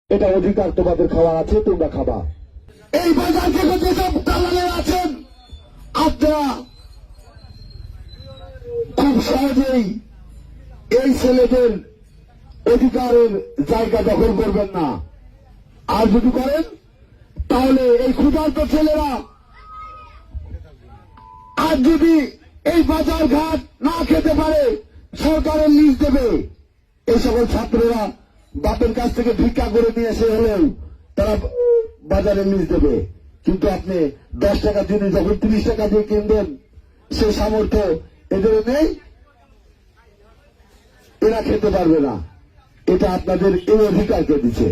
এটা অধিকার তোমাদের খাওয়ার আছে, তোমরা খাবা। এই বাজার থেকে যেসব দালালের আছেন, আপনারা খুব সহজেই এই ছেলেদের অধিকারের জায়গা দখল করবেন না। আর যদি করেন তাহলে এই ক্ষুধার্ত ছেলেরা আর যদি এই বাজার ঘাট না খেতে পারে সরকারের লিজ দেবে। এই সকল ছাত্ররা বাপের কাছ থেকে ভিক্ষা করে নিয়ে এসে হলেও তারা বাজারে লিজ দেবে, কিন্তু আপনি 10 টাকা দিনে যখন 30 টাকা দিয়ে কিনবেন সে সামর্থ্য এদের নেই, এরা খেতে পারবে না। এটা আপনাদের এই অধিকারকে দিচ্ছে।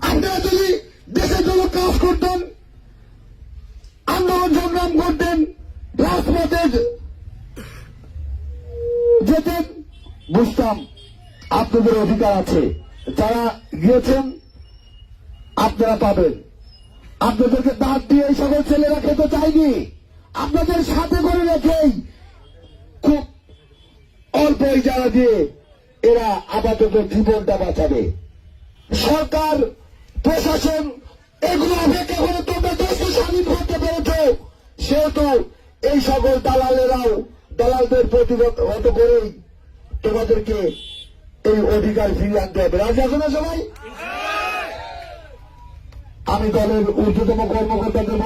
আপনারা যদি দেশের জন্য কাজ করতেন, আন্দোলন সংগ্রাম করতেন, রাজপথে যেতেন, বুঝতাম আপনাদের অধিকার আছে। যারা গিয়েছেন আপনারা পাবেন। আপনাদেরকে দাঁত দিয়ে এই সকল ছেলেরা খেতে চাইনি, আপনাদের সাথে করে রেখেই খুব অল্প ইজারা দিয়ে এরা আপাতত জীবনটা বাঁচাবে। সরকার প্রশাসন এগুলো অপেক্ষা করে তোমরা দেশকে স্বাধীন করতে পেরেছ, সেহেতু এই সকল দালালেরাও দালালদের প্রতিহত করেই তোমাদেরকে এই অধিকার ফিরিয়ে আনতে হবে। রাজি আছো না সবাই? আমি দলের ঊর্ধ্বতম কর্মকর্তাদের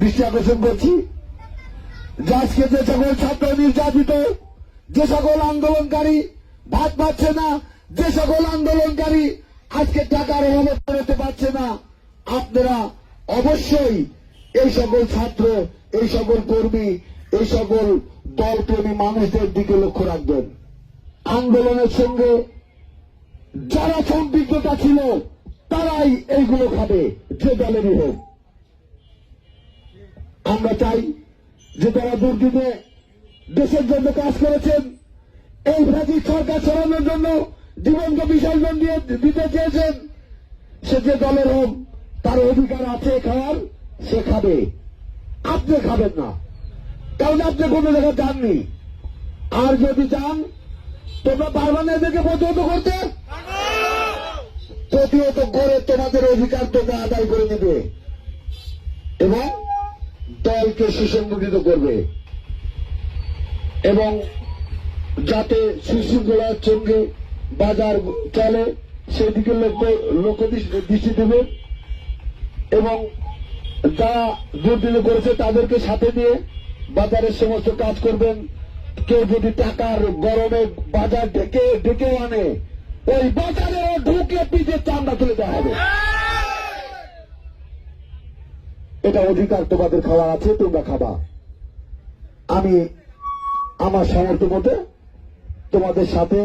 দৃষ্টি আকর্ষণ করছি যে আজকে যে সকল ছাত্র নির্যাতিত, যে সকল আন্দোলনকারী ভাত পাচ্ছে না, যে সকল আন্দোলনকারী আজকে টাকার অভাবে বেরোতে পারছে না, আপনারা অবশ্যই এই সকল ছাত্র, এই সকল কর্মী, এই সকল দলপ্রেমী মানুষদের দিকে লক্ষ্য রাখবেন। আন্দোলনের সঙ্গে যারা সম্পৃক্ততা ছিল তারাই এইগুলো খাবে, যে দলেরই হোক। আমরা চাই যে তারা দুর্দিনে দেশের জন্য কাজ করেছেন, এই ফ্যাসি সরকার সরানোর জন্য জীবনকে বিসর্জন দিয়ে দিতে চেয়েছেন, সে যে দলের হোক তার অধিকার আছে খাওয়ার, সে খাবে। আপনি খাবেন না, কারণ আপনি কোনো জায়গায় যাননি। আর যদি যান তোমরা পারবে না এদেরকে প্রতিহত করতে। প্রতিহত করে তোমাদের অধিকার তোমরা আদায় করে নেবে এবং দলকে সুসংগঠিত করবে, এবং যাতে সুশৃঙ্খলার সঙ্গে বাজার চলে সেদিকে লক্ষ্য দৃষ্টি দেবে, এবং যারা দুর্নীতি করেছে তাদেরকে সাথে নিয়ে বাজারের সমস্ত কাজ করবেন। কেউ যদি টাকার গরমে বাজার ডেকে আনে, ওই বাজারে ঢুকে পিঠে চামড়া তুলে দেওয়া হবে। এটা অধিকার তোমাদের খাওয়ার আছে, তোমরা খাবা। আমি আমার সামর্থ্য মতে তোমাদের সাথে